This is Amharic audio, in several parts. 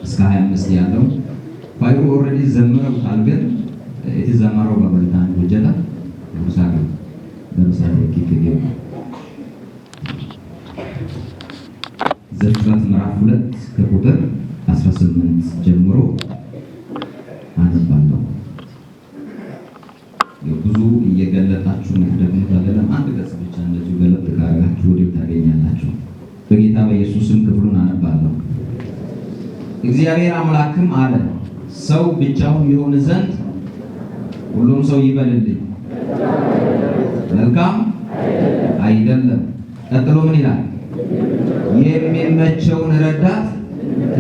እስከ 25 ያለው ባይሩ ኦሬዲ ዘምረውታል። ግን የተዘመረው በብሪታን ወጀላ ለምሳሌ ኪክጌው ዘፍጥረት ምዕራፍ 2 ከቁጥር 18 ጀምሮ አነባለሁ። ብዙ እየገለጣችሁ ደግሞ ታደለም አንድ ገጽ ብቻ እንደዚህ ገለጥ ካረጋችሁ ወዲህ ታገኛላችሁ። በጌታ በኢየሱስም ክፍሉን አነባለሁ። እግዚአብሔር አምላክም አለ ሰው ብቻውን ይሆን ዘንድ ሁሉም ሰው ይበልልኝ መልካም አይደለም። ቀጥሎ ምን ይላል? የሚመቸውን ረዳት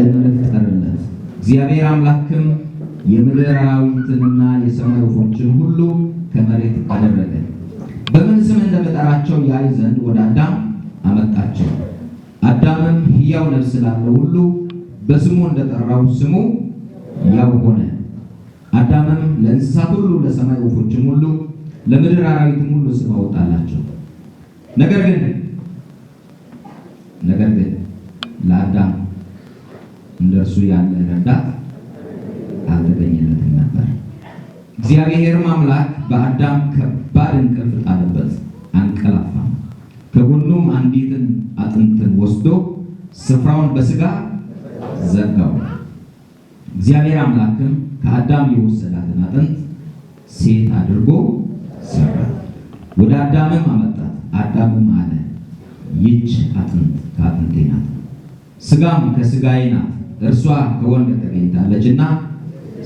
እንፍጠርለት። እግዚአብሔር አምላክም የምድር አራዊትንና የሰማይ ወፎችን ሁሉ ከመሬት አደረገ። በምን ስም እንደመጠራቸው ያይ ዘንድ ወደ አዳም አመጣቸው። አዳምም ሕያው ነፍስ ላለው ሁሉ በስሙ እንደጠራው ስሙ ያው ሆነ። አዳምም ለእንስሳት ሁሉ፣ ለሰማይ ወፎችም ሁሉ፣ ለምድር አራዊትም ሁሉ ስም አወጣላቸው። ነገር ግን ለአዳም እንደርሱ ያለ ረዳት አልተገኘለትም ነበር። እግዚአብሔርም አምላክ በአዳም ከባድ እንቅልፍ ጣለበት፣ አንቀላፋም። ከጎኑም አንዲትን አጥንትን ወስዶ ስፍራውን በሥጋ ዘጋው። እግዚአብሔር አምላክም ከአዳም የወሰዳትን አጥንት ሴት አድርጎ ሰራት፣ ወደ አዳምም አመጣት። አዳምም አለ ይህች አጥንት ከአጥንቴ ናት፣ ሥጋም ከሥጋዬ ናት። እርሷ ከወንድ ተገኝታለችና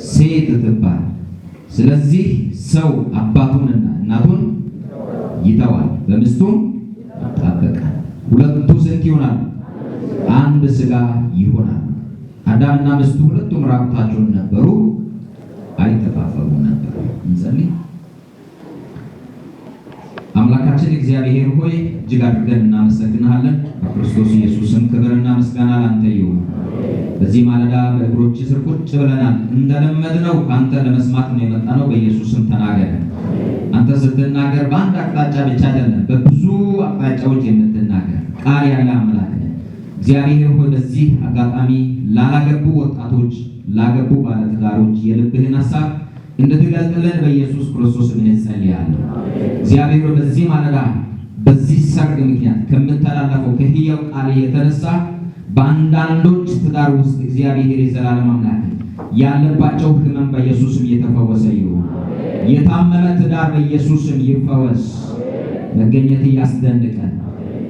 ሴት ትባል። ስለዚህ ሰው አባቱንና እናቱን ይተዋል፣ በሚስቱም ይጣበቃል፣ ሁለቱ ስንት ይሆናሉ? አንድ ሥጋ ይሆናል። አዳምና ሚስቱ ሁለቱም ራቁታቸውን ነበሩ፣ አይተፋፈሩም ነበር። እንጸልይ። አምላካችን እግዚአብሔር ሆይ እጅግ አድርገን እናመሰግናለን። በክርስቶስ ኢየሱስም ክብርና ምስጋና ላንተ ይሁን። በዚህ ማለዳ በእግሮች ስር ቁጭ ብለናል። እንደለመድነው አንተ ለመስማት ነው የመጣነው። በኢየሱስም ተናገር። አንተ ስትናገር በአንድ አቅጣጫ ብቻ አይደለም፣ በብዙ አቅጣጫዎች የምትናገር ቃል ያለ አምላክ ነህ። እግዚአብሔር ሆይ በዚህ አጋጣሚ ላላገቡ ወጣቶች፣ ላገቡ ባለትዳሮች የልብህን ሐሳብ እንድትገልጥልን በኢየሱስ ክርስቶስ እንጸልያለን። እግዚአብሔር በዚህ ማለዳ በዚህ ሰርግ ምክንያት ከምተላለፈው ከሕያው ቃል የተነሳ በአንዳንዶች ትዳር ውስጥ እግዚአብሔር የዘላለም አምላክ ያለባቸው ሕመም በኢየሱስም የተፈወሰ ይሁን። የታመመ ትዳር በኢየሱስም ይፈወስ። መገኘት ያስደንቀን።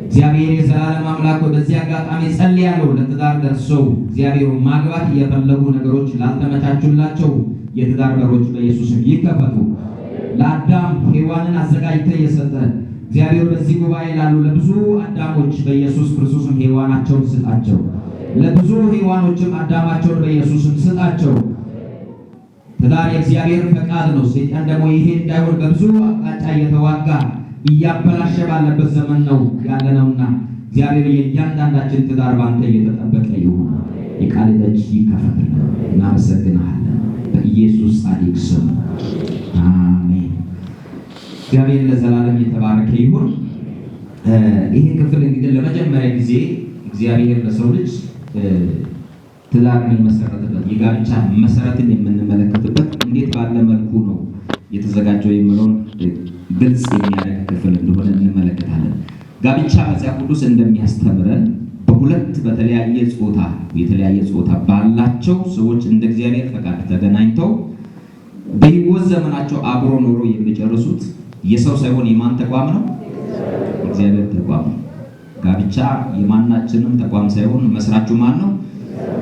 እግዚአብሔር የዘላለም አምላክ በዚህ አጋጣሚ ጸልያለሁ። ለትዳር ደርሰው እግዚአብሔር ማግባት የፈለጉ ነገሮች ላልተመቻቹላቸው የትዳር በሮች በኢየሱስም ይከፈቱ። ለአዳም ሔዋንን አዘጋጅተህ የሰጠ እግዚአብሔር በዚህ ጉባኤ ላሉ ለብዙ አዳሞች በኢየሱስ ክርስቶስም ሔዋናቸውን ስጣቸው። ለብዙ ሔዋኖችም አዳማቸውን በኢየሱስም ስጣቸው። ትዳር የእግዚአብሔር ፈቃድ ነው። ሰይጣን ደግሞ ይሄ እንዳይሆን በብዙ አቅጣጫ እየተዋጋ እያበላሸ ባለበት ዘመን ነው ያለነውና እግዚአብሔር የእያንዳንዳችን ትዳር ባንተ እየተጠበቀ ይሁን። የቃል ደጅ ይከፈትልን። እናመሰግናለን በኢየሱስ ጻድቅ ስም አሜን። እግዚአብሔር ለዘላለም የተባረከ ይሁን። ይሄ ክፍል እንግዲህ ለመጀመሪያ ጊዜ እግዚአብሔር ለሰው ልጅ ትዳርን የመሰረተበት የጋብቻ መሰረትን የምንመለከትበት እንዴት ባለ መልኩ ነው የተዘጋጀው የሚለውን ግልጽ የሚያደርግ ክፍል እንደሆነ እንመለከታለን። ጋብቻ መጽሐፍ ቅዱስ እንደሚያስተምረን በሁለት የተለያየ ጾታ ባላቸው ሰዎች እንደ እግዚአብሔር ፈቃድ ተገናኝተው በሕይወት ዘመናቸው አብሮ ኖሮ የሚጨርሱት የሰው ሳይሆን የማን ተቋም ነው? እግዚአብሔር ተቋም ነው። ጋብቻ የማናችንም ተቋም ሳይሆን መስራቹ ማን ነው?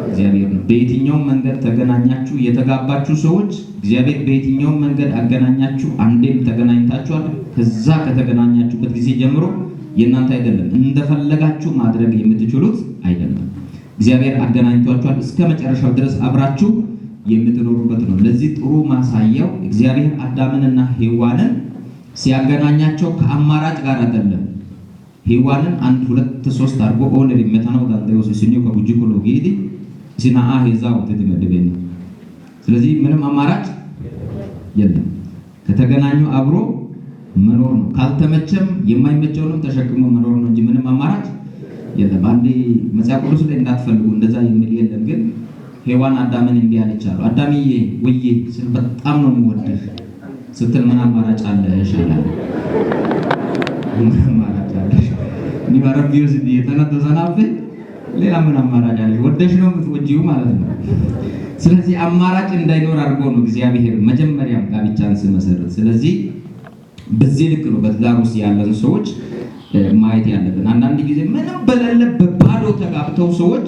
እግዚአብሔር ነው። በየትኛውም መንገድ ተገናኛችሁ የተጋባችሁ ሰዎች እግዚአብሔር በየትኛውም መንገድ አገናኛችሁ፣ አንዴም ተገናኝታችኋል። ከዛ ከተገናኛችሁበት ጊዜ ጀምሮ የእናንተ አይደለም፣ እንደፈለጋችሁ ማድረግ የምትችሉት አይደለም። እግዚአብሔር አገናኝቷችኋል። እስከ መጨረሻው ድረስ አብራችሁ የምትኖሩበት ነው። ለዚህ ጥሩ ማሳያው እግዚአብሔር አዳምንና ሔዋንን ሲያገናኛቸው ከአማራጭ ጋር አይደለም። ሔዋንን 1 2 3 አርጎ ኦነር ይመታናው ዳንቴው ሲኒዮ ከቡጂኮ ሎጊዲ ሲናአ ሄዛው ተደመደበኝ። ስለዚህ ምንም አማራጭ የለም። ከተገናኙ አብሮ መኖር ነው። ካልተመቸም የማይመቸውንም ተሸክሞ መኖር ነው እንጂ ምንም አማራጭ የለም። አንዴ መጽሐፍ ቅዱስ ላይ እንዳትፈልጉ እንደዛ የሚል የለም። ግን ሔዋን አዳምን እንዲህ አለቻለሁ፣ አዳምዬ ወዬ በጣም ነው የምወድህ ስትል ምን አማራጭ አለሽ አላት። ምን አማራጭ አለሽ? ኒባረቢዮስ የተነተሰናፈ ሌላ ምን አማራጭ አለ? ወደሽ ነው የምትወጂው ማለት ነው። ስለዚህ አማራጭ እንዳይኖር አድርጎ ነው እግዚአብሔር መጀመሪያም ጋብቻን ሲመሰርት። ስለዚህ በዚህ ልክ ነው በትዳር ውስጥ ያለን ሰዎች ማየት ያለብን። አንዳንድ ጊዜ ምንም በሌለ በባዶ ተጋብተው ሰዎች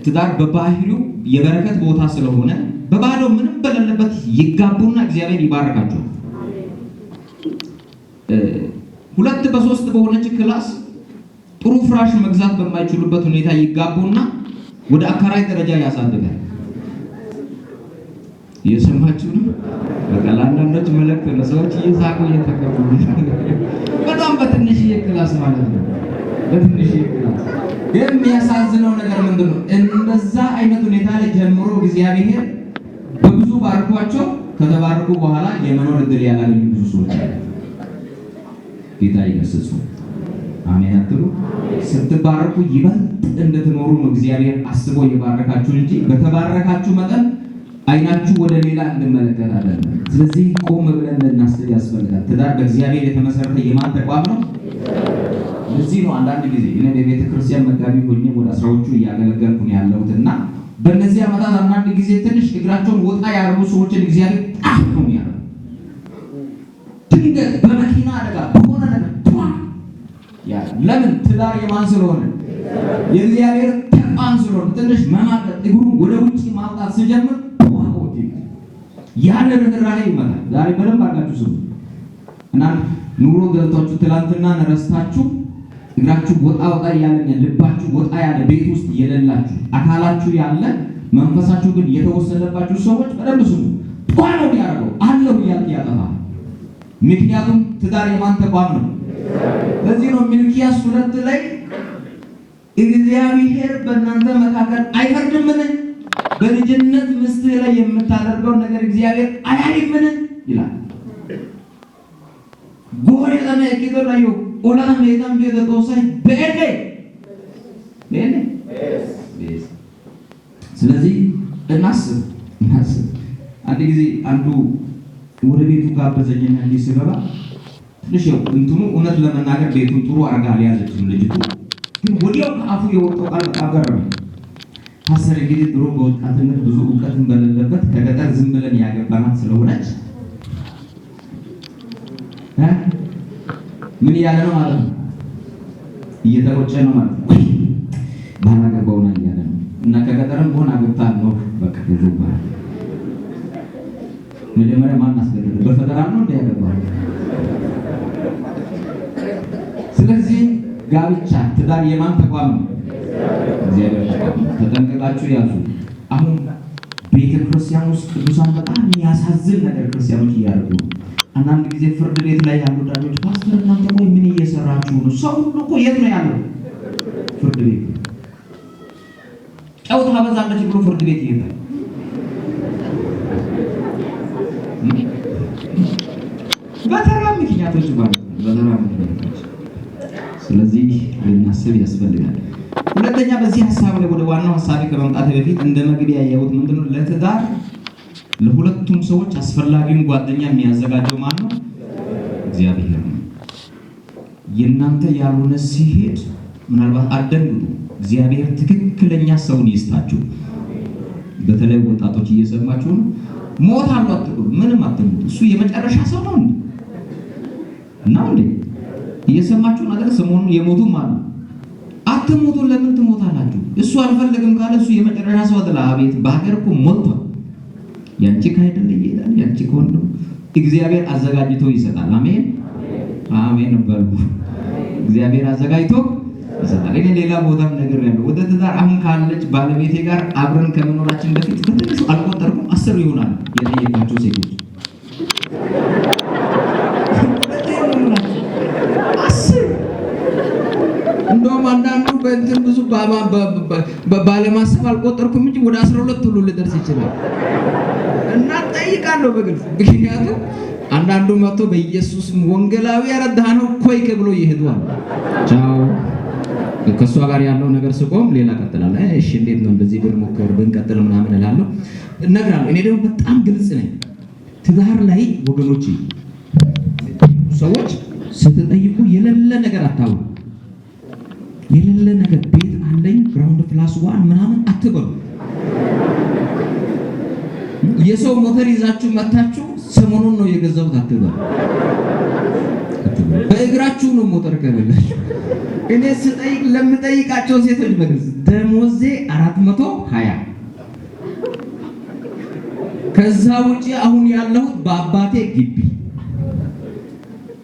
ትዳር በባህሪው የበረከት ቦታ ስለሆነ በባዶ ምንም በሌለበት ይጋቡና እግዚአብሔር ይባርካቸዋል። ሁለት በሶስት በሆነች ክላስ ጥሩ ፍራሽ መግዛት በማይችሉበት ሁኔታ ይጋቡና ወደ አካራይ ደረጃ ያሳድጋል። እየሰማችሁ ነው? በቃ ለአንዳንዶች መልእክት ነው። ሰዎች እየሳቁ እየተቀበሉ በጣም በትንሽዬ ክላስ ማለት ነው። በትንሽዬ ክላስ የሚያሳዝነው ነገር ምንድነው? እንደዛ አይነት ሁኔታ ላይ ጀምሮ እግዚአብሔር በብዙ ባርኳቸው ከተባረኩ በኋላ የመኖር እድል ያላገኙ ብዙ ሰዎች አሉ። ጌታ ይገስጹ። አሜን አትሉ? ስትባረኩ ይበልጥ እንድትኖሩ ነው እግዚአብሔር አስቦ የባረካችሁ እንጂ በተባረካችሁ መጠን አይናችሁ ወደ ሌላ እንድመለከት አይደለም። ስለዚህ ቆም ብለን ልናስብ ያስፈልጋል። ትዳር በእግዚአብሔር የተመሰረተ የማን ተቋም ነው? ለዚህ ነው አንዳንድ ጊዜ እኔ በቤተ ክርስቲያን መጋቢ ሆኜ ወደ 10ዎቹ እያገለገልኩ ነው ያለሁትና በእነዚህ ዓመታት አንዳንድ ጊዜ ትንሽ እግራቸውን ወጣ ያሉ ሰዎችን እግዚአብሔር ነው ያለው። ድንገት በመኪና አደጋ በሆነ ነገር ያ ለምን? ትዳር የማን ስለሆነ? የእግዚአብሔር ተቋም ስለሆነ ትንሽ መማጠጥ እግሩን ወደ ውጪ ማውጣት ሲጀምር ያለ ርህራሄ ይመጣል። ዛሬ በደንብ አድርጋችሁ ስሙ እና ኑሮ ገብታችሁ ትላንትና ረስታችሁ እግራችሁ ወጣ ወጣ ያለ ልባችሁ ወጣ ያለ ቤት ውስጥ የሌላችሁ አካላችሁ ያለ መንፈሳችሁ ግን የተወሰደባችሁ ሰዎች በደንብ ስሙ። ጧነው ያደርገው አለው ያልክ ያጠፋል። ምክንያቱም ትዳር የማን ተቋም ነው? ለዚህ ነው ሚልኪያስ 2 ላይ እግዚአብሔር በእናንተ መካከል አይፈርድምን? በልጅነት ሚስት ላይ የምታደርገው ነገር እግዚአብሔር አያይምን ይላል። ጎሬ ለኔ ከደላዩ ኦላና ሜዳም ቢደቶሳይ በእኔ ስለዚህ እናስብ። አንድ ጊዜ አንዱ ወደ ቤቱ ጋበዘኝና እንዲህ ሲገባ ትንሽ እንትኑ እውነት ለመናገር ቤቱን ጥሩ አርጋ አልያዘችም ልጅቱ። ግን ወዲያው ከአፉ የወጣው ቃል በጣም ገረመኝ። ፓስተር እንግዲህ ድሮ በወጣትነት ብዙ ዕውቀትን በሌለበት ከገጠር ዝም ብለን ያገባናት ስለሆነች ምን ያለ ነው ማለት ነው? እየተቆጨ ነው ማለት ነው። ባላገባውና እያለ ነው እና ከገጠርም ሆነ አግብታ ነው በቃ ብዙ ባል መጀመሪያ ማን አስገደደ? በፈጠራ ነው እንዲያገባው። ስለዚህ ጋብቻ ትዳር የማን ተቋም ነው? እግዚአብሔር ተቋም። ተጠንቀቃችሁ ያዙ። አሁን ቤተ ክርስቲያን ውስጥ ቅዱሳን በጣም የሚያሳዝን ነገር ክርስቲያኖች እያደረጉ ነው። አንዳንድ ጊዜ ፍርድ ቤት ላይ ያሉ ዳኞች ፓስተር እናንተ ቆይ ምን እየሰራችሁ ነው? ሰው ሁሉ እኮ የት ነው ያለው? ፍርድ ቤት። ጨው ታበዛለች ብሎ ፍርድ ቤት ይሄዳል። በተራ ምክንያቶች ማለት ነው። በተራ ምክንያቶች። ስለዚህ ልናስብ ያስፈልጋል። ሁለተኛ በዚህ ሐሳብ ላይ ወደ ዋናው ሐሳብ ከመምጣት በፊት እንደ መግቢያ ያየሁት ምንድነው? ለትዳር ለሁለቱም ሰዎች አስፈላጊውን ጓደኛ የሚያዘጋጀው ማን ነው? እግዚአብሔር ነው። የእናንተ ያልሆነ ሲሄድ ምናልባት አትደንግጡ። እግዚአብሔር ትክክለኛ ሰውን ይስጣችሁ። በተለይ ወጣቶች እየሰማችሁ ነው። ሞት አለው አትቁሉ፣ ምንም አትሞቱ። እሱ የመጨረሻ ሰው ነው እንዴ? ነው እንዴ? እየሰማችሁ ነገር ሰሞኑን የሞቱም አሉ። አትሞቱ። ለምን ትሞታላችሁ? እሱ አልፈለግም ካለ እሱ የመጨረሻ ሰው አይደለ? አቤት በሀገር እኮ ሞቷል። ያንቺ ካይደለ ይሄዳል። ያንቺ ከሆነ እግዚአብሔር አዘጋጅቶ ይሰጣል። አሜን አሜን በሉ። እግዚአብሔር አዘጋጅቶ ይሰጣል። እኔ ሌላ ቦታም ነገር ያለው ወደ ትዳር አሁን ካለች ባለቤቴ ጋር አብረን ከመኖራችን በፊት በትንሹ አልቆጠርኩም 10 ይሆናል የጠየቃቸው ሴቶች 10። እንደውም አንዳንዱ በእንትን ብዙ ባለማሰብ አልቆጠርኩም እንጂ ወደ 12 ሁሉ ልደርስ ይችላል። እና ጠይቃለሁ በግልጽ። ምክንያቱም አንዳንዱ መጥቶ በኢየሱስ ወንጌላዊ ያረዳነው ኮይክ ብሎ ይሄዳል። ቻው ከሷ ጋር ያለው ነገር ስቆም ሌላ ቀጥላል። እሺ እንዴት ነው እንደዚህ ብንሞክር ብንቀጥል ምናምን እላለሁ እነግራለሁ። እኔ ደግሞ በጣም ግልጽ ነኝ። ትዳር ላይ ወገኖች ሰዎች ስትጠይቁ የሌለ ነገር አታውሩ። የሌለ ነገር ቤት አለኝ ግራውንድ ፕላስ 1 ምናምን አትበሉ። የሰው ሞተር ይዛችሁ መታችሁ ሰሞኑን ነው የገዛሁት አትበሉ። በእግራችሁ ነው ሞተር ከበላችሁ። እኔ ስጠይቅ ለምጠይቃቸው ሴቶች በግልጽ ደሞዜ 420 ከዛ ውጪ አሁን ያለሁት በአባቴ ግቢ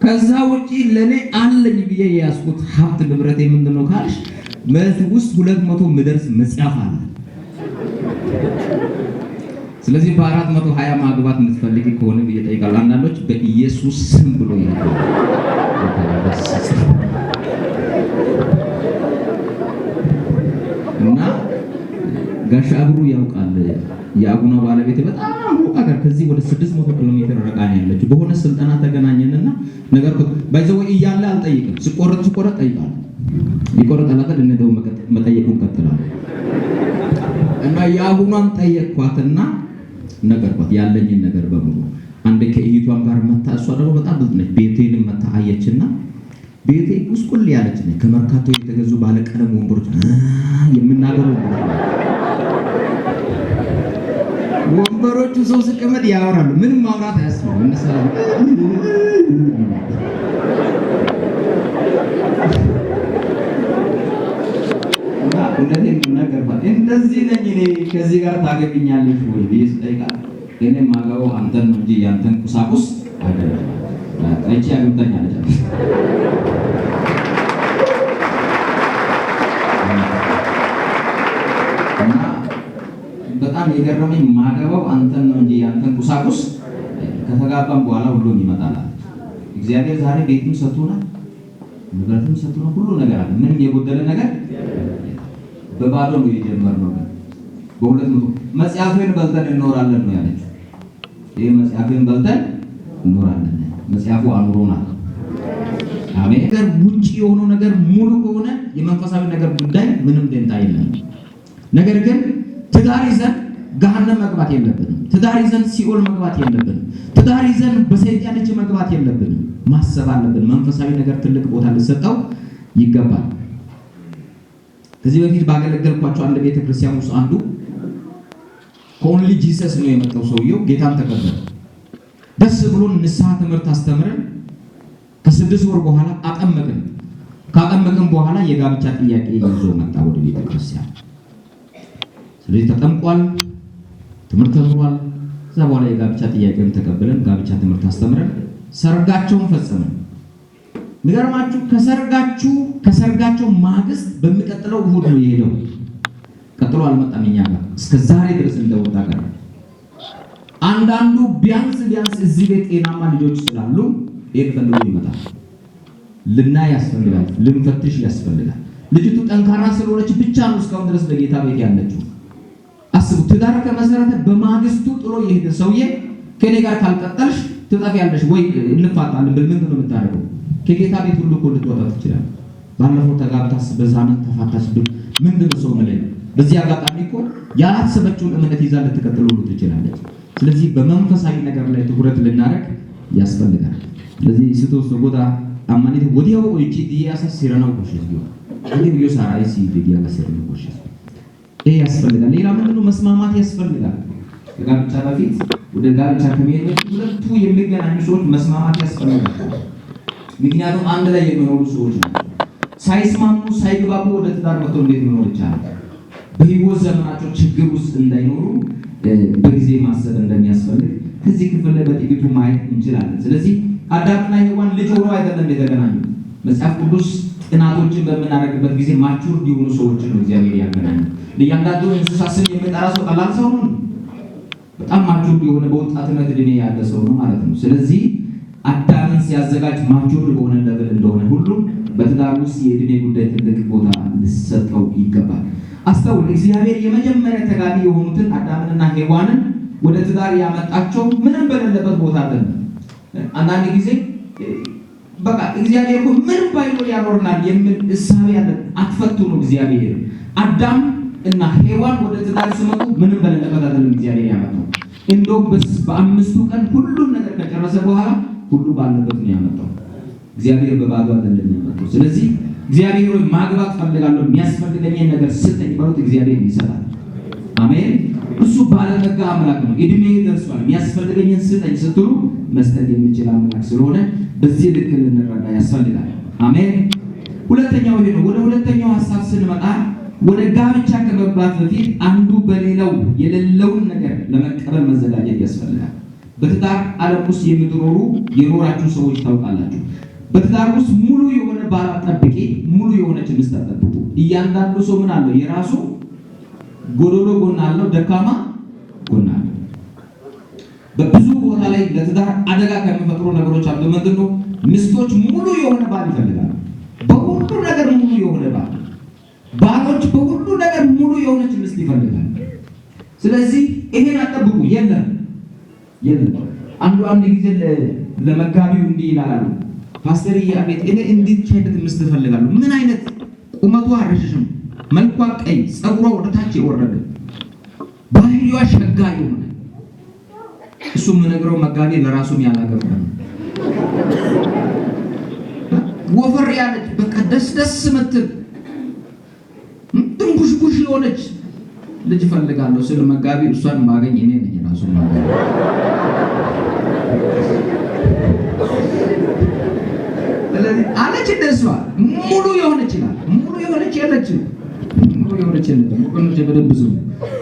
ከዛ ውጪ ለኔ አለኝ ብዬ ያስኩት ሀብት ንብረቴ ምንድነው ካልሽ መት ውስጥ 200 ምደርስ መጽሐፍ አለ። ስለዚህ በ420 ማግባት የምትፈልጊ ከሆነ ብዬ ጠይቃለሁ። አንዳንዶች በኢየሱስ ስም ብሎ ይላል። እና ጋሽ አብሩ ያውቃል። የአቡነ ባለቤት በጣም ሩቅ አገር ከዚህ ወደ 600 ኪሎ ሜትር ርቃ ነው ያለችው። በሆነ ስልጠና ተገናኘንና ነገር ባይዘው እያለ አልጠይቅም። ስቆረጥ ጠይቃለሁ። ይቆረጣል አይደል? እንደው መጠየቁን ቀጥላለሁ። እና የአቡኗን ጠየቅኳትና ነገርኳት ያለኝን ነገር በሙሉ። አንዴ ከእህቷን ጋር መታ እሷ ደግሞ በጣም ብዙ ነች። ቤቴንም መታ አየችና ቤቴ ቁስቁል ያለች ነች። ከመርካቶ የተገዙ ባለቀለም ወንበሮች የምናገሩ ወንበሮቹ ሰው ሲቀመጥ ያወራሉ። ምንም ማውራት አያስፈልግም። እንሰራው እና እንደዚህ ነገርኳት። እንደዚህ ነኝ እኔ ከዚህ ጋር ታገቢኛለሽ ወይ ብዬ ስጠይቃት እኔ ማጋው አንተን ነው እንጂ ያንተን ቁሳቁስ አይደለም። እቺ ያግብታኛለች። እና በጣም የገረመኝ ማገባው አንተን ነው እንጂ ያንተን ቁሳቁስ ከተጋባን በኋላ ሁሉም ይመጣል። እግዚአብሔር ዛሬ ቤትም ሰጥቶናል፣ ንብረትም ሰጥቶናል፣ ሁሉ ነገር አለ። ምንም የጎደለ ነገር በባዶ ነው የጀመርነው። በ200 መጽሐፍን በልተን እንኖራለን ነው ያለችው። ይሄ መጽሐፍን በልተን እንኖራለን። መጽሐፉ አኑሮናል። አሜን። ነገር ውጪ የሆነው ነገር ሙሉ ከሆነ የመንፈሳዊ ነገር ጉዳይ ምንም ደንታ የለም። ነገር ግን ትዳር ይዘን ገሃነም መግባት የለብንም። ትዳር ይዘን ሲኦል መግባት የለብንም። ትዳር ይዘን በሰይጣን እጅ መግባት የለብንም። ማሰብ አለብን። መንፈሳዊ ነገር ትልቅ ቦታ ሊሰጠው ይገባል። ከዚህ በፊት ባገለገልኳቸው አንድ ቤተክርስቲያን ውስጥ አንዱ ከኦንሊ ጂሰስ ነው የመጣው። ሰውየው ጌታን ተቀበለ። ደስ ብሎን ንስሐ ትምህርት አስተምረን ከ6 ወር በኋላ አጠመቅን። ካጠመቅን በኋላ የጋብቻ ጥያቄ ይዞ መጣ ወደ ቤተክርስቲያን። ስለዚህ ተጠምቋል፣ ትምህርት ተምሯል። ከዛ በኋላ የጋብቻ ጥያቄውን ተቀበለን ጋብቻ ትምህርት አስተምረን ሰርጋቸውን ፈጸመን። ንገርማችሁ ከሰርጋቸው ማግስት በሚቀጥለው እሑድ ነው የሄደው። ቀጥሎ አልመጣም። እኛ ጋር እስከ ዛሬ ድረስ እንደወጣ ቀረ። አንዳንዱ ቢያንስ እዚህ ቤት ጤናማ ልጆች ስላሉ ፈልጎ ይመጣል። ልናይ ያስፈልጋል፣ ልንፈትሽ ያስፈልጋል። ልጅቱ ጠንካራ ስለሆነች ብቻ ነው እስካሁን ድረስ በጌታ ቤት ያለችው። አስቡ፣ ትዳር ከመሰረተ በማግስቱ ጥሎ የሄደ ሰውዬ ከኔ ጋር ካልቀጠልሽ ትጠፊያለሽ ወይ እንፋታለን ብል ምንድን ነው የምታደርገው? ከጌታ ቤት ሁሉ እኮ ልትወጣ ትችላለህ። ባለፈው ተጋብታስ በዛመን ተፋታሽ ብል ምንድን ነው ሰው ማለት? በዚህ አጋጣሚ እኮ ያላሰበችውን እምነት ይዛ ልትቀጥል ሁሉ ትችላለች። ስለዚህ በመንፈሳዊ ነገር ላይ ትኩረት ልናደርግ ያስፈልጋል። ስለዚህ ሲቶስ ጎዳ አማኒት ወዲያው እቺ ዲያሳ ሲራናው ኮሽስ ነው እንዴ ቢዮ ሳራይ ሲ ዲያ በሰረው ኮሽስ ይሄ ያስፈልጋል። ሌላ ምንድነው? መስማማት ያስፈልጋል። ከጋብቻ በፊት ወደ ጋብቻ ከመሄድ ሁለቱ የሚገናኙ ሰዎች መስማማት ያስፈልጋል። ምክንያቱም አንድ ላይ የሚኖሩ ሰዎች ናቸው። ሳይስማሙ ሳይግባቡ ወደ ትዳር መጥተው እንዴት መኖር ይቻላል? በህይወት ዘመናቸው ችግር ውስጥ እንዳይኖሩ በጊዜ ማሰብ እንደሚያስፈልግ ከዚህ ክፍል ላይ በጥቂቱ ማየት እንችላለን። ስለዚህ አዳምና ሔዋን ልጅ ሆነው አይደለም የተገናኙ። መጽሐፍ ቅዱስ ጥናቶችን በምናደርግበት ጊዜ ማቹር የሆኑ ሰዎችን ነው እግዚአብሔር ያገናኘው። ለእያንዳንዱ እንስሳ ስም የሚጠራ ሰው ቀላል ሰው ነው። በጣም ማቹር የሆነ በወጣትነት እድሜ ያለ ሰው ነው ማለት ነው። ስለዚህ አዳምን ሲያዘጋጅ ማቹር በሆነ ለብል እንደሆነ ሁሉ በትዳር ውስጥ የእድሜ ጉዳይ ትልቅ ቦታ ሊሰጠው ይገባል። አስተውል፣ እግዚአብሔር የመጀመሪያ ተጋቢ የሆኑትን አዳምንና ሔዋንን ወደ ትዳር ያመጣቸው ምንም በሌለበት ቦታ አይደለም። አንዳንድ ጊዜ በቃ እግዚአብሔር ምን ባይኖ ያኖርናል የሚል እሳቤ ያለ አትፈትኑ። እግዚአብሔር አዳም እና ሔዋን ወደ ትዳር ሲመጡ ምንም በሌለበት አይደለም እግዚአብሔር ያመጣው። እንደው በአምስቱ ቀን ሁሉን ነገር ከጨረሰ በኋላ ሁሉ ባለበት ነው ያመጣው። እግዚአብሔር በባዶ አይደለም ያመጣው። ስለዚህ እግዚአብሔር ማግባት ፈልጋለሁ የሚያስፈልገኝን ነገር ስጠኝ ብሎት እግዚአብሔር ይሰጣል። አሜን። እሱ ባለጠጋ አምላክ ነው። እድሜ ደርሷል የሚያስፈልገኝን ስጠኝ ስትሉ መስጠት የሚችል አምላክ ስለሆነ በዚህ ልክ ልንረዳ ያስፈልጋል። አሜን። ሁለተኛው ይሄ ነው። ወደ ሁለተኛው ሐሳብ ስንመጣ ወደ ጋብቻ ከመግባት በፊት አንዱ በሌላው የሌለውን ነገር ለመቀበል መዘጋጀት ያስፈልጋል። በትዳር ዓለም ውስጥ የምትኖሩ የኖራችሁ ሰዎች ታውቃላችሁ። በትዳር ውስጥ ሙሉ የሆነ ባል ጠብቂ፣ ሙሉ የሆነች ሚስት ጠብቁ። እያንዳንዱ ሰው ምን አለው? የራሱ ጎዶሎ ጎን አለው፣ ደካማ ጎን አለው። በብዙ ቦታ ላይ ለትዳር አደጋ ከሚፈጥሩ ነገሮች አንዱ ምንድነው? ሚስቶች ሙሉ የሆነ ባል ይፈልጋሉ። በሁሉ ነገር ሙሉ የሆነ ባል፣ ባሎች በሁሉ ነገር ሙሉ የሆነች ሚስት ይፈልጋሉ። ስለዚህ ይሄን አጠብቁ። የለም አንድ ጊዜ ለመጋቢው እንዲህ ይላሉ፣ ፓስተርዬ አቤት፣ እኔ እንዲህ አይነት ሚስት እፈልጋለሁ። ምን አይነት? ቁመቷ ረጅም፣ መልኳ ቀይ፣ ጸጉሯ ወደ ታች የወረደ፣ ባህሪዋ ሸጋ የሆነ። እሱ የምነግረው መጋቢ ለራሱም ያላገባ ነው። ወፈር ያለች በቃ ደስ ምትል ድንቡሽቡሽ የሆነች ልጅ ፈልጋለሁ ስለ መጋቢ እሷን ማገኝ እኔ ነኝ ራሱ ማገኝ። ስለዚህ አለች ደስዋ ሙሉ የሆነች ይላል። ሙሉ የሆነች የለችም። ወገኖች በደንብ ብዙ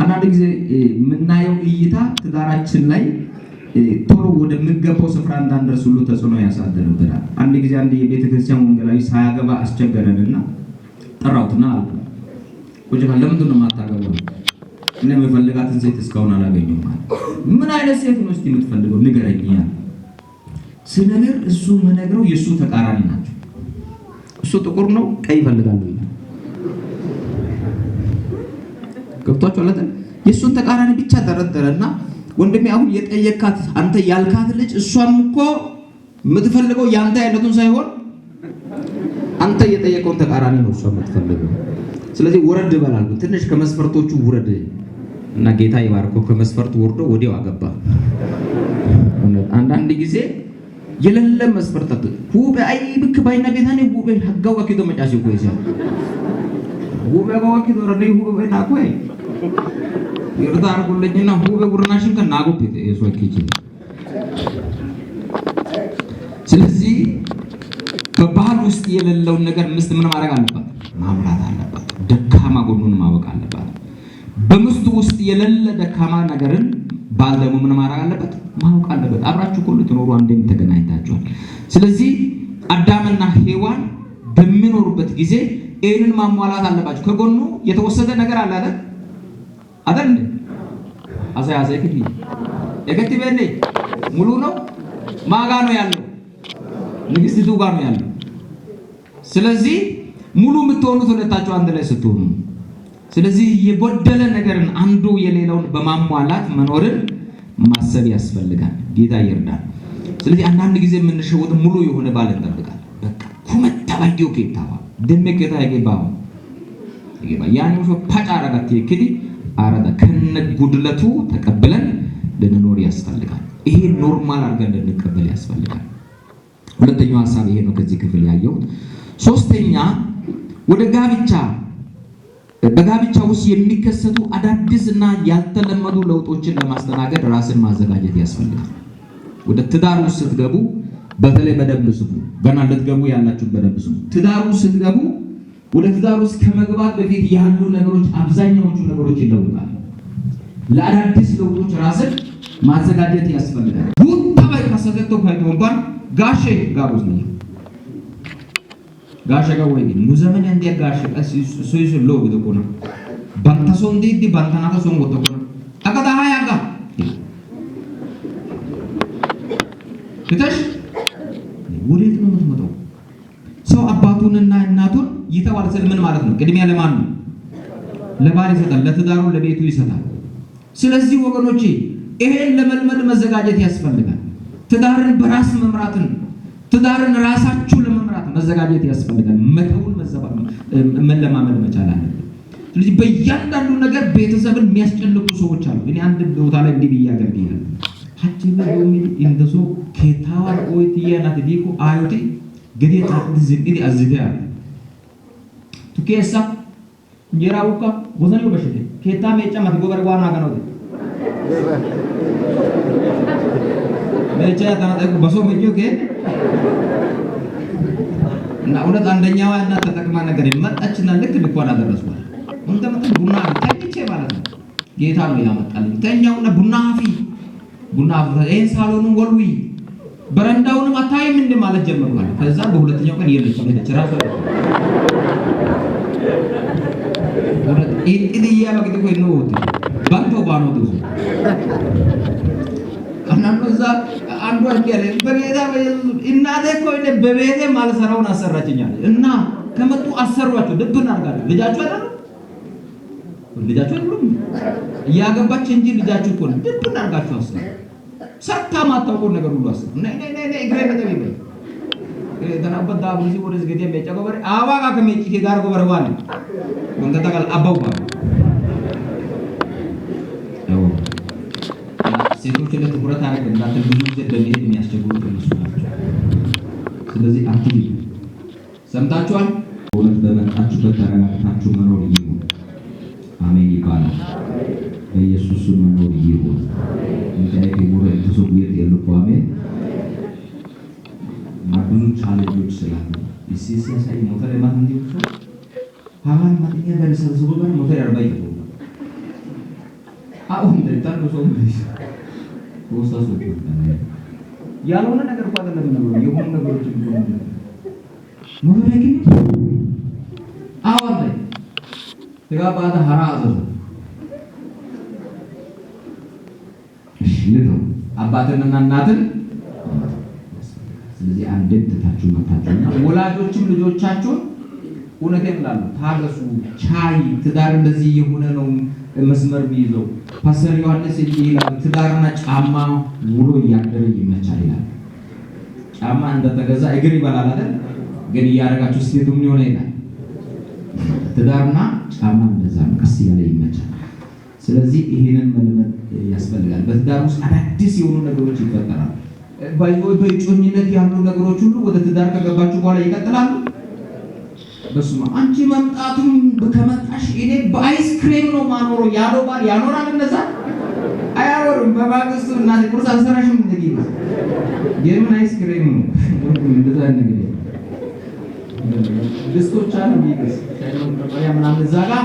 አንዳንድ ጊዜ የምናየው እይታ ትዳራችን ላይ ቶሎ ወደምንገባው ስፍራ እንዳንደርስ ሁሉ ተጽዕኖ ያሳድርብናል። አንድ ጊዜ አንድ የቤተክርስቲያን ወንጌላዊ ሳያገባ አስቸገረንና ጠራውትና አልኩ፣ ቁጭ ካለ ለምንድን ነው የማታገባው? እኔ የምፈልጋትን ሴት እስካሁን አላገኘሁም ማለት። ምን አይነት ሴት ነው እስቲ የምትፈልገው ንገረኝ ያለ ስነግር እሱ የምነግረው የእሱ ተቃራኒ ናቸው። እሱ ጥቁር ነው ቀይ ይፈልጋሉ ይላል። ገብቷችኋል አይደል? የእሱን ተቃራኒ ብቻ ደረደረና ወንድሜ አሁን የጠየካት አንተ ያልካት ልጅ እሷም እኮ የምትፈልገው ያንተ ያለቱን ሳይሆን አንተ የጠየቀውን ተቃራኒ ነው እሷ የምትፈልገው። ስለዚህ ወረድ በላሉ ትንሽ ከመስፈርቶቹ ውረድ እና ጌታ ይባርከው ከመስፈርቱ ወርዶ ወዲያው አገባ። አንዳንድ ጊዜ የሌለ መስፈርት ሁበ አይ ብክ ባይና ቤታኔ ሁበ ሀጋው አኪዶ መጫሽ ቆይሳ ሁበ ጋው አኪዶ ረደይ ሁበ ና ቆይ ይርዳር ሁለኝና ሁበ ጉርናሽን ከናጎት የሶኪጂ። ስለዚህ በባህል ውስጥ የሌለውን ነገር ምስት ምን ማድረግ አለባት? ማምራት አለባት። ደካማ ጎኑን ማወቅ አለባት። በምስቱ ውስጥ የሌለ ደካማ ነገርን ባል ደግሞ ምን ማድረግ አለበት? ማወቅ አለበት። አብራችሁ ሁሉ ትኖሩ አንዴም ተገናኝታችኋል። ስለዚህ አዳምና ሔዋን በሚኖሩበት ጊዜ ይህንን ማሟላት አለባችሁ። ከጎኑ የተወሰደ ነገር አለ አይደል? አይደል? አሳያዘ ከዲ የከቲበኔ ሙሉ ነው ማጋ ነው ያለው ንግስቲቱ ጋር ነው ያለው። ስለዚህ ሙሉ የምትሆኑት ሁለታችሁ አንድ ላይ ስትሆኑ። ስለዚህ የጎደለ ነገርን አንዱ የሌላውን በማሟላት መኖርን ማሰብ ያስፈልጋል። ጌታ ይርዳል። ስለዚህ አንዳንድ ጊዜ የምንሸወጥ ሙሉ የሆነ ባል እንጠብቃለን። በቃ ኩመታ ባዲዮ ኬታዋ ደመከታ ይገባው ያኔ ፓጫራጋት ይክዲ አረዳ ከነ ጉድለቱ ተቀበለን ልንኖር ያስፈልጋል። ይሄ ኖርማል አድርገን ልንቀበል ያስፈልጋል። ሁለተኛው ሐሳብ ይሄ ነው ከዚህ ክፍል ያየው። ሶስተኛ ወደ ጋብቻ በጋብቻ ውስጥ የሚከሰቱ አዳዲስና ያልተለመዱ ለውጦችን ለማስተናገድ ራስን ማዘጋጀት ያስፈልጋል። ወደ ትዳር ውስጥ ስትገቡ በተለይ በደንብ ስሙ። ገና ልትገቡ ያላችሁ በደንብ ስሙ። ትዳር ውስጥ ስትገቡ ወደ ትዳር ውስጥ ከመግባት በፊት ያሉ ነገሮች አብዛኛዎቹ ነገሮች ይለውጣሉ። ለአዳዲስ ለውጦች ራስን ማዘጋጀት ያስፈልጋል። ቡታባይ ከሰተቶ ፋይቶንባን ጋሼ ጋሩዝ ነው ጋሼ ጋር ወይ ሙዘመን እንደ ጋሼ ሶይሶ ሎግ ደቆና ባንታሶ እንዴ ባንታናታ ሶን ወደቆና አቀዳ ሃያጋ ከተሽ ወዴት ነው የምትመጣው? ሰው አባቱንና እናቱን ይተዋል ስል ምን ማለት ነው? ቅድሚያ ለማን ነው? ለባል ይሰጣል፣ ለትዳሩ ለቤቱ ይሰጣል። ስለዚህ ወገኖቼ ይሄን ለመልመድ መዘጋጀት ያስፈልጋል። ትዳርን በራስ መምራትን ትዳርን ራሳችሁ ለመምራት መዘጋጀት ያስፈልጋል። መተውን መለማመድ መቻል አለብን። ስለዚህ በእያንዳንዱ ነገር ቤተሰብን የሚያስጨንቁ ሰዎች አሉ። እኔ አንድ ቦታ ላይ እንዲህ ብዬ አገልግያለሁ። ሀጭበ እንደሱ ከታዋል ኦይቲያናት ዲኮ አዩቲ ገዴታ ዝንዲ አዝዲያ ቱኬሳ ጀራውካ ወዘኔው በሽቴ ከታ መጫ ማትጎበር ዋና ጋናው መጫ ታናጠቁ በሶ መጆ ከ እና እውነት አንደኛዋ እና ተጠቅማ ነገር ይመጣችና ልክ ልኳን አደረስኳል። እንተመጣ ቡና ተጭቼ ማለት ነው። ጌታ ነው ያመጣልኝ። ተኛውና ቡና ይሄን ሳሎኑን ወልዊ በረንዳውንም አታይም እንደ ማለት ጀመርኩ። ከዛ በሁለተኛው ቀን የለች ራሱ ኢዲያ በግድ ቆይ ነው ባንቶ ባኖ ደሱ አናኑ እዛ አንዱ አዲያለ በጌታ በኢየሱስ እናቴ ቆይ በቤቴ ማልሰራውን አሰራችኛል እና ከመጡ አሰሯቸው ድብን አርጋለሁ። ልጃችሁ አይደሉም ያገባች እንጂ ልጃችሁ እኮ ድብን አርጋችሁ አሰሩ። ሰርታ ማታውቀው ነገር ሁሉ አሰሩ። ነይ እግሬ ነገር ይበል ተናበዳ ብዙ ወደስ ገዴ መጫጎበር አዋጋ ከመጪ ጋር ጎበር ዋለ መንገታካል አባውባ ነው ሴቶች ለትኩረት አድርገን እንዳትል ብዙ እንደሚሄድ የሚያስቸግሩት እነሱ ናቸው። ስለዚህ አትይ ሰምታችኋል። ወለት በመጣችሁበት ተረጋግታችሁ መኖር ይሁን። አሜን ይባላል። በኢየሱስ ስም መኖር ይሁን። እንግዲህ ከሞረ ተሰውየት የለቁ አሜን። ብዙ ቻሌንጆች ስላሉ ሲሳሳይ ሞተር ለማን እንዲወጣ ሃማን ማጥኛ ደረሰው ጋር ሞተር 40 ይፈው አሁን ደታን ነው ወስታሱ ያልሆነ ነገር እንኳን አይደለም ነው የሆነ ነገሮች ነው ሞተር ግን አወለ ተጋባታ ሐራዘ ነው አባትንና እናትን ስለዚህ አንድን ተታችሁ መታችሁና ወላጆችም ልጆቻችሁን እውነቴን እላለሁ ታገሱ። ቻይ ትዳር እንደዚህ የሆነ ነው መስመር ቢይዘው ፓስተር ዮሐንስ ይላል ትዳርና ጫማ ውሎ እያደረ ይመቻል ይላል። ጫማ እንደተገዛ እግር ይበላል አይደል? ግን እያደረጋችሁ ስትሄዱ ምን ይሆነ ይላል። ትዳርና ጫማ እንደዛ ቀስ እያለ ይመቻል። ስለዚህ ይሄንን መልመድ ያስፈልጋል። በትዳር ውስጥ አዳዲስ የሆኑ ነገሮች ይፈጠራሉ። በእጮኝነት ያሉ ነገሮች ሁሉ ወደ ትዳር ከገባችሁ በኋላ ይቀጥላሉ። በስመ አብ አንቺ መምጣቱም ከመጣሽ እኔ በአይስክሬም ነው ማኖሮ ያለው ባል ያኖራል። እንደዛ አያወሩም። በማግስቱ እናቴ ቁርስ አልሰራሽም እንደዚህ ነው የምን አይስክሬም ነው እንደዛ ነገር ድስቶች አሉ ቢገስ ታይም ተቆያ ምናምን እዛ ጋር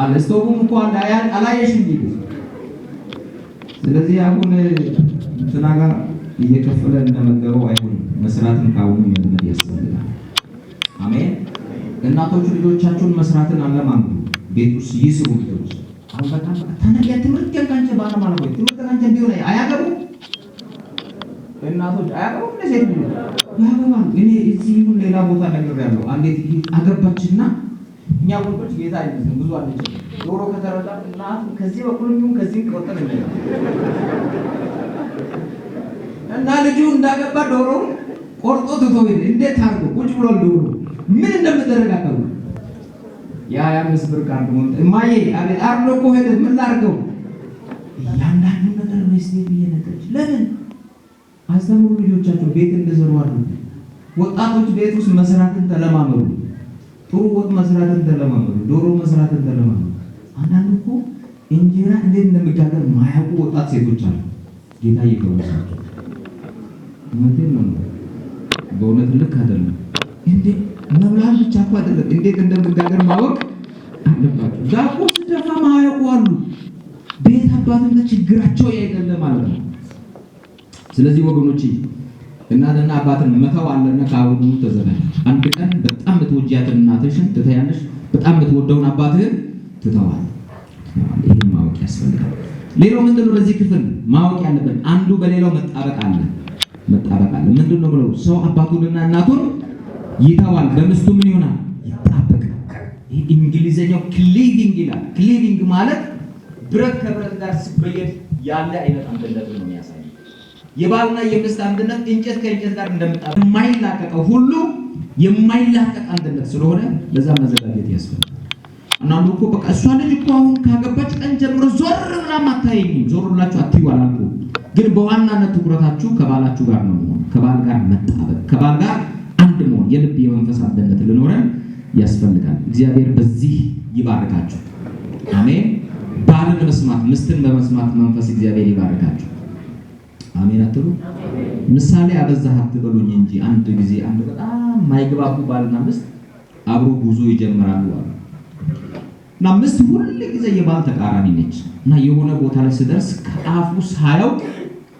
አለ ስቶቡም እንኳን አላየሽም ቢገስ። ስለዚህ አሁን ትናጋ እየከፈለ እንደመገበው አይሆንም። መስራትን ካሁኑ መልመድ ያስፈልጋል። አሜን። እናቶች ልጆቻቸውን መስራትን አለማምዱ። ቤት ውስጥ ይስሩ። ልጆች አሁን በጣም ተነገ ትምህርት ያንካንቸ ባለ ማለት ነው። ትምህርት ካንቸ ቢሆን አያገቡ እናቶች አያገቡ ለሴት ነው ያገባል። እኔ እዚህ ይሁን ሌላ ቦታ ነገር ያለው አንዴት አገባችና እኛ ወንዶች ጌታ አይመስልም ብዙ አለች ዶሮ ከተረዳ እናት ከዚህ በኩልም ከዚህ ቆጠረ እና ልጁ እንዳገባ ዶሮ ቆርጦ ትቶይ እንዴት አርጎ ቁጭ ብሎ ዶሮ ምን እንደምትደረጋቀው ያ 5 ብር ካርድ ሞንት ማዬ አቤት አርሎ እኮ ሄደ ምን ላርገው ያንዳንዱ ነገር መስቴት እየነገረች ለምን አስተምሩ ልጆቻቸው ቤት እንደዘሩ አሉ። ወጣቶች ቤት ውስጥ መስራትን ተለማመዱ። ጥሩ ወጥ መስራትን ተለማመዱ። ዶሮ መስራትን ተለማመዱ። አንዳንዱ እኮ እንጀራ እንዴት እንደሚጋገር ማያውቁ ወጣት ሴቶች አሉ። ጌታ ይፈውሳቸው። እውነቴን ነው። በእውነት ልክ አይደለም እንዴ መብላት ብቻ እኮ አይደለም እንዴት እንደምጋገር ማወቅ አለባቸው። ዳቦ ሲደፋ ማያውቁ አሉ። ቤት አባትና ችግራቸው ያይደለ ማለት ነው። ስለዚህ ወገኖቼ እናትና አባትን መተው አለና ካሁኑ ተዘጋጅ። አንድ ቀን በጣም የምትወጂያትን እናትሽን ትተያለሽ፣ በጣም የምትወደውን አባትህን ትተዋል። ይሄን ማወቅ ያስፈልጋል። ሌላው ምንድነው ለዚህ ክፍል ማወቅ ያለብን አንዱ በሌላው መጣበቅ አለ። ምንድነው ብለው ሰው አባቱንና እናቱን ይተዋል፣ በሚስቱ ምን ይሆናል? ይጣበቃል። ይሄ እንግሊዘኛው ክሊቪንግ ይላል። ክሊቪንግ ማለት ብረት ከብረት ጋር ሲበየድ ያለ አይነት አንድነት ነው የሚያሳየው። የባልና የሚስት አንድነት እንጨት ከእንጨት ጋር እንደምጣበቅ የማይላቀቀው ሁሉ የማይላቀቅ አንድነት ስለሆነ ለዛ መዘጋጀት ያስፈልጋል። እናንተ እኮ በቃ እሷ ልጅ እኮ አሁን ካገባች ቀን ጀምሮ ዞር ብላም አታየኝም፣ ዞር ብላችሁ አትዩ አላልኩም። ግን በዋናነት ትኩረታችሁ ከባላችሁ ጋር ነው መሆን፣ ከባል ጋር መጣበቅ፣ ከባል ጋር አንድ መሆን፣ የልብ የመንፈስ አንድነት ልኖረን ያስፈልጋል። እግዚአብሔር በዚህ ይባርካችሁ። አሜን። ባልን በመስማት ሚስትን በመስማት መንፈስ እግዚአብሔር ይባርካችሁ። አሜን አትሉ? ምሳሌ አበዛህ አትበሉኝ እንጂ አንድ ጊዜ አንድ በጣም ማይግባቡ ባልና ሚስት አብሮ ጉዞ ይጀምራሉ አሉ። እና ሚስት ሁሉ ጊዜ የባል ተቃራኒ ነች። እና የሆነ ቦታ ላይ ሲደርስ ከአፉ ሳያውቅ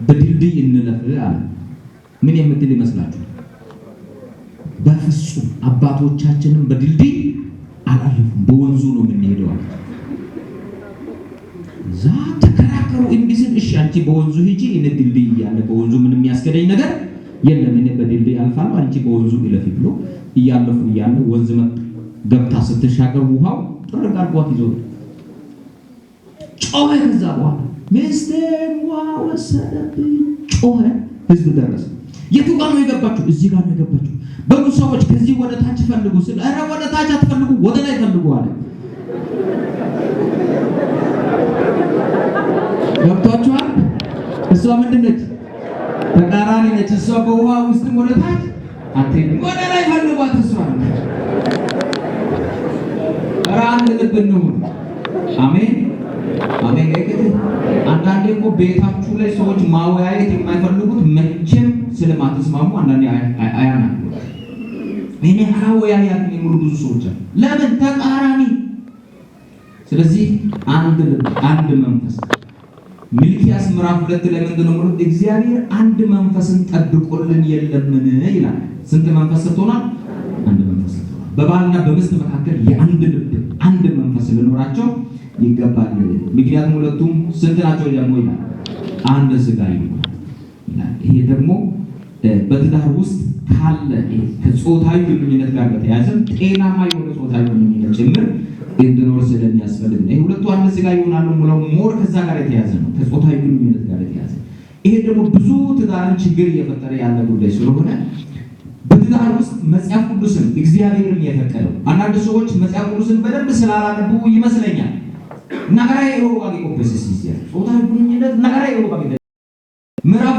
በድልድይ እንለፍ አለ። ምን የምትል ይመስላችሁ? በፍጹም አባቶቻችንን በድልድይ አላለፉም፣ በወንዙ ነው የምንሄደው አለ። ዛ ተከራከሩ። እንቢስን እሺ አንቺ በወንዙ ሂጂ፣ እኔ ድልድይ እያለ በወንዙ ምንም የሚያስገደኝ ነገር የለም፣ እኔ በድልድይ አልፋለሁ፣ አንቺ በወንዙ ይለፊ ብሎ እያለፉ እያለ ወንዝ ገብታ ስትሻገር ውሃው ጥርግ አድርጓት ይዞ ጮኸ። ከዛ በኋላ ሚስቴን ውሃ ወሰደብኝ ጮኸ። ህዝብ ደረሰ። የቱ ጋር ነው የገባችሁ? እዚህ ጋር ነው የገባችሁ። በሉ ሰዎች ከዚህ ወደ ታች ፈልጉ ስለ ኧረ ወደ ታች አትፈልጉ ወደ ላይ ፈልጉ አለ። ገብቷችኋል? እሷ ምንድን ነች? ተቃራኒ ነች። እሷ በውሃ ውስጥ ወደ ታች አትሄድም፣ ወደ ላይ ፈልጓት። እሷ ኧረ አንድ ልብ እንሁን። አሜን አሜን። አንዳንዴ እኮ ቤታችሁ ላይ ሰዎች ማወያየት የማይፈልጉት መቼም ስለማትስማሙ አንዳንዴ አያናግሩ። እኔ አወያያት የሚሉ ብዙ ሰዎች አሉ። ለምን? ተቃራኒ። ስለዚህ አንድ ልብ አንድ መንፈስ። ሚልክያስ ምዕራፍ 2 ላይ ምንድነው ማለት? እግዚአብሔር አንድ መንፈስን ጠብቆልን የለምን ይላል። ስንት መንፈስ ሰጥቶናል? አንድ መንፈስ ሰጥቶናል። በባልና በሚስት መካከል የአንድ ልብ አንድ መንፈስ ሊኖራቸው ይገባል። ምክንያቱም ሁለቱም ስንት ናቸው ደግሞ ይላል? አንድ ሥጋ ይላል። ይሄ ደግሞ በትዳር ውስጥ ካለ ከጾታዊ ግንኙነት ጋር በተያያዘ ጤናማ የሆነ ጾታዊ ግንኙነት ጭምር እንድኖር ስለሚያስፈልግ ነው። ይሄ ሁለቱ አንድ ሥጋ ይሆናሉ ብለው ሞር ከዛ ጋር የተያያዘ ነው፣ ከጾታዊ ግንኙነት ጋር የተያያዘ። ይሄ ደግሞ ብዙ ትዳርን ችግር እየፈጠረ ያለ ጉዳይ ስለሆነ በትዳር ውስጥ መጽሐፍ ቅዱስን እግዚአብሔርን የፈቀደው አንዳንድ ሰዎች መጽሐፍ ቅዱስን በደንብ ስላላነቡ ይመስለኛል ነገራ የሆነ ዋጋ ቆበሰስ ይያል ጾታዊ ግንኙነት ነገራ የሆነ ዋጋ ምዕራፍ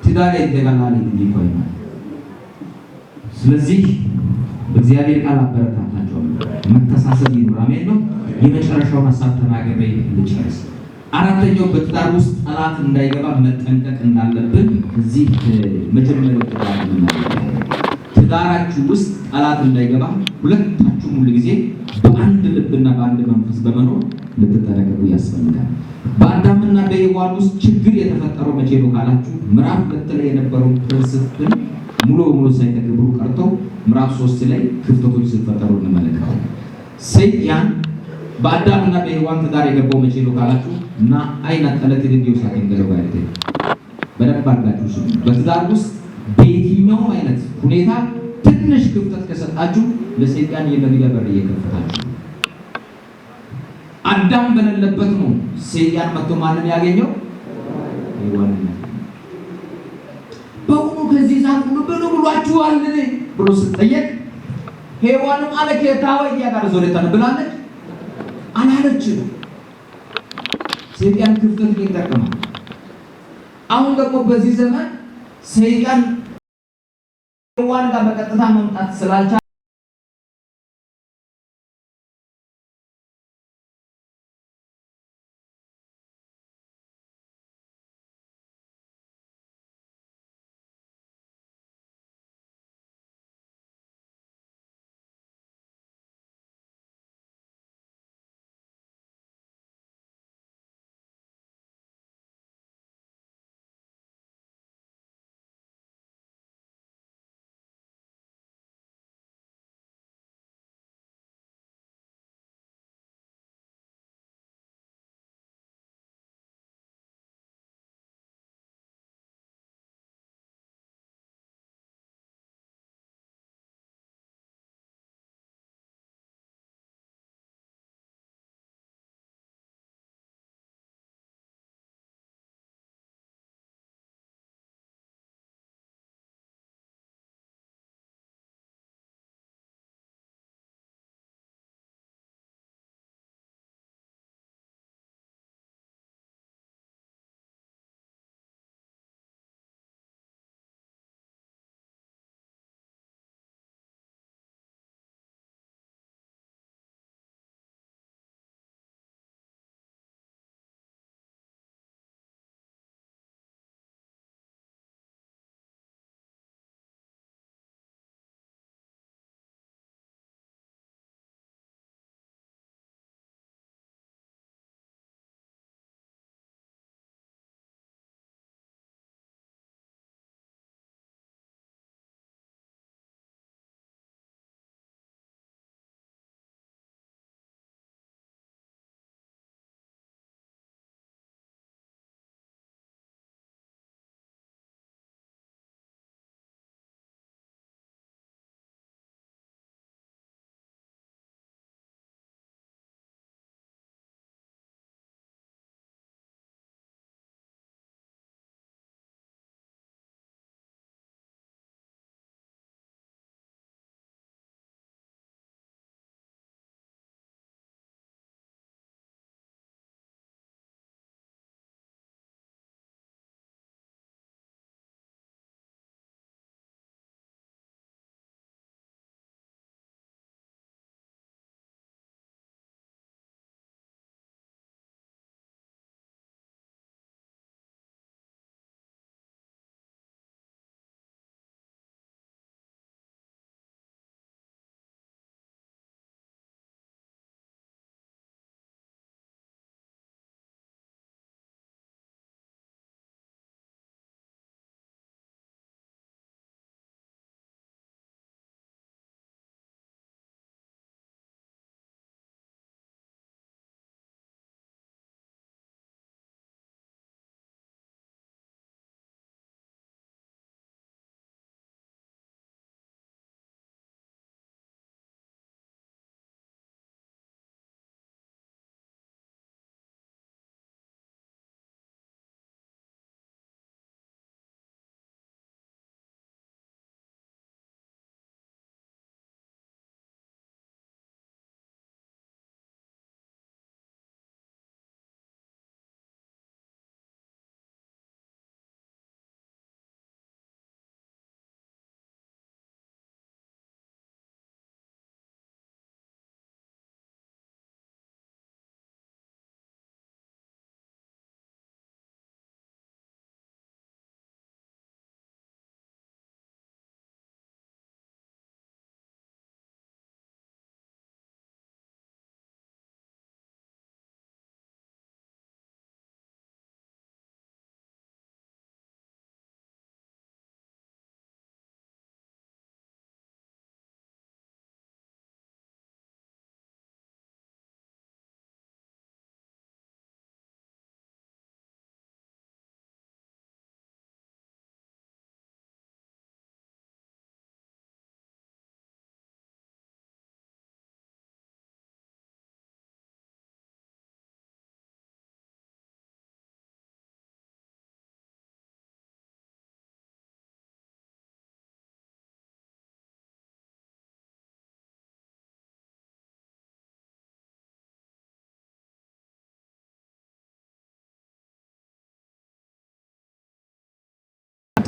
ትዳር ይደጋላል እንዲቆይ ነው። ስለዚህ በእግዚአብሔር ቃል አበረታታቸው መተሳሰብ ይኑር። አሜን ነው። የመጨረሻውን ሐሳብ ተናግሬ ልጨርስ። አራተኛው በትዳር ውስጥ ጠላት እንዳይገባ መጠንቀቅ እንዳለብን እዚህ መጀመሪያው ትዳራችሁ ውስጥ ጠላት እንዳይገባ ሁለታችሁም ሁሉ ጊዜ በአንድ ልብና በአንድ መንፈስ በመኖር ልትጠነቀቁ ያስፈልጋል። በአዳምና በሔዋን ውስጥ ችግር የተፈጠረው መቼ ነው ካላችሁ ምዕራፍ 2 ላይ የነበረው ፕሪንሲፕል ሙሉ በሙሉ ሳይተገብሩ ቀርተው ምዕራፍ 3 ላይ ክፍተቶች ሲፈጠሩ እንመለከታለን። ሰይጣን በአዳምና በሔዋን ትዳር የገባው መቼ ነው ካላችሁ እና አይና ጠለት ልጅው ሳይንገረው አይደል በደንብ አድርጋችሁ ስሙ። በትዳር ውስጥ በየትኛውም አይነት ሁኔታ ትንሽ ክፍተት ከሰጣችሁ ለሰይጣን የመግቢያ በር እየከፈታችሁ አዳም በሌለበት ነው ሰይጣን መጥቶ ማንን ያገኘው? ሔዋን። በእውኑ ከዚህ ዛፍ ሁሉ ብሉ ብሏችኋል ብሎ ሲጠየቅ ሔዋንም አለ ከታወይ ያጋር ዞለታ ብላለች አላለችም። ሰይጣን ክፍተት ይጠቀማል። አሁን ደግሞ በዚህ ዘመን ሰይጣን ሔዋን ጋር በቀጥታ መምጣት ስላልቻለ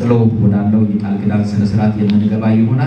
ቀጥሎ ወዳለው የቃል ኪዳን ስነ ስርዓት የምንገባ ይሆናል።